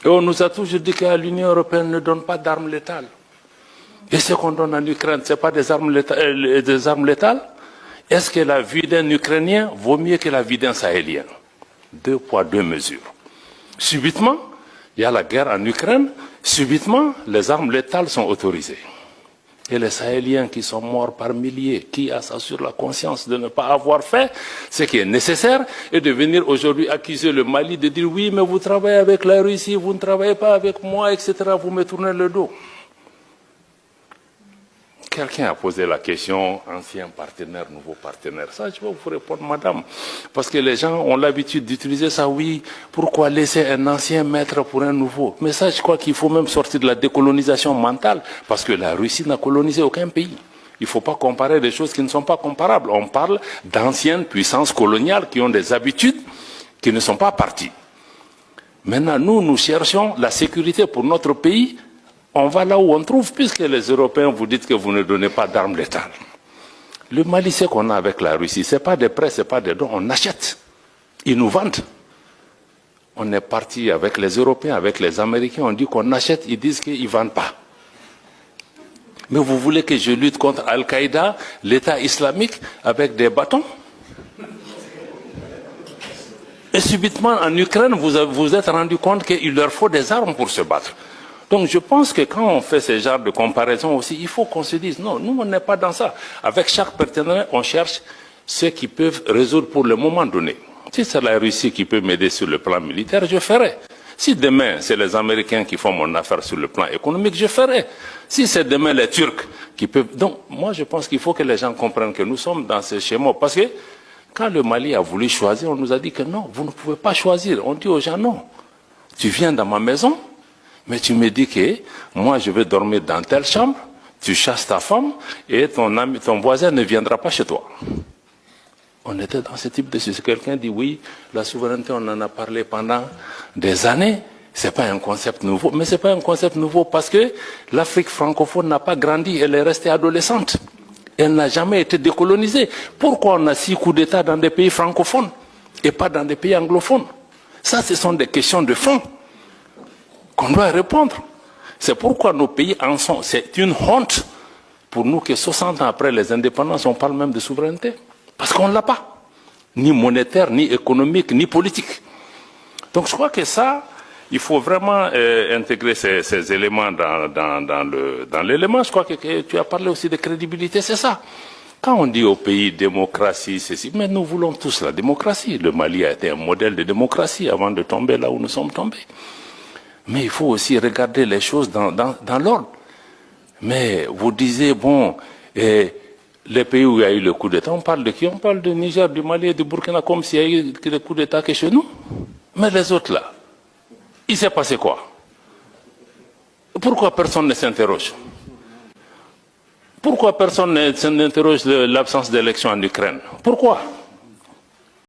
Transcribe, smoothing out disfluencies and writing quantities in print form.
Et on nous a toujours dit que l'Union européenne ne donne pas d'armes létales. Et ce qu'on donne en Ukraine, ce n'est pas des armes létales. Est-ce que la vie d'un Ukrainien vaut mieux que la vie d'un Sahélien? 2 poids, 2 mesures. Subitement, il y a la guerre en Ukraine, subitement, les armes létales sont autorisées. Et les Sahéliens qui sont morts par milliers, qui a ça sur la conscience de ne pas avoir fait ce qui est nécessaire, et de venir aujourd'hui accuser le Mali de dire oui, mais vous travaillez avec la Russie, vous ne travaillez pas avec moi, etc. Vous me tournez le dos. Quelqu'un a posé la question, ancien partenaire, nouveau partenaire. Ça, je vais vous répondre, madame. Parce que les gens ont l'habitude d'utiliser ça, oui, pourquoi laisser un ancien maître pour un nouveau? Mais ça, je crois qu'il faut même sortir de la décolonisation mentale, parce que la Russie n'a colonisé aucun pays. Il ne faut pas comparer des choses qui ne sont pas comparables. On parle d'anciennes puissances coloniales qui ont des habitudes qui ne sont pas parties. Maintenant, nous cherchons la sécurité pour notre pays. On va là où on trouve, puisque les Européens vous dites que vous ne donnez pas d'armes létales. Le Mali, c'est qu'on a avec la Russie, ce n'est pas des prêts, ce n'est pas des dons, on achète. Ils nous vendent. On est parti avec les Européens, avec les Américains, on dit qu'on achète, ils disent qu'ils ne vendent pas. Mais vous voulez que je lutte contre Al-Qaïda, l'État islamique, avec des bâtons? Et subitement, en Ukraine, vous vous êtes rendu compte qu'il leur faut des armes pour se battre. Donc je pense que quand on fait ce genre de comparaison aussi, il faut qu'on se dise, non, nous on n'est pas dans ça. Avec chaque partenaire, on cherche ceux qui peuvent résoudre pour le moment donné. Si c'est la Russie qui peut m'aider sur le plan militaire, je ferai. Si demain, c'est les Américains qui font mon affaire sur le plan économique, je ferai. Si c'est demain les Turcs qui peuvent... Donc moi je pense qu'il faut que les gens comprennent que nous sommes dans ce schéma. Parce que quand le Mali a voulu choisir, on nous a dit que non, vous ne pouvez pas choisir. On dit aux gens, non, tu viens dans ma maison, mais tu me dis que moi je vais dormir dans telle chambre, tu chasses ta femme et ton voisin ne viendra pas chez toi. On était dans ce type de situation. Quelqu'un dit oui, la souveraineté, on en a parlé pendant des années. Ce n'est pas un concept nouveau. Mais ce n'est pas un concept nouveau parce que l'Afrique francophone n'a pas grandi, elle est restée adolescente. Elle n'a jamais été décolonisée. Pourquoi on a 6 coups d'État dans des pays francophones et pas dans des pays anglophones? Ça, ce sont des questions de fond qu'on doit répondre. C'est pourquoi nos pays en sont. C'est une honte pour nous que 60 ans après les indépendances, on parle même de souveraineté. Parce qu'on ne l'a pas. Ni monétaire, ni économique, ni politique. Donc je crois que ça, il faut vraiment intégrer ces éléments dans l'élément. Je crois que tu as parlé aussi de crédibilité, c'est ça. Quand on dit au pays démocratie, ceci, mais nous voulons tous la démocratie. Le Mali a été un modèle de démocratie avant de tomber là où nous sommes tombés. Mais il faut aussi regarder les choses dans l'ordre. Mais vous disiez, bon, les pays où il y a eu le coup d'État, on parle de qui? On parle du Niger, du Mali et du Burkina comme s'il y a eu le coup d'État que chez nous. Mais les autres là, il s'est passé quoi? Pourquoi personne ne s'interroge? Pourquoi personne ne s'interroge l'absence d'élection en Ukraine? Pourquoi?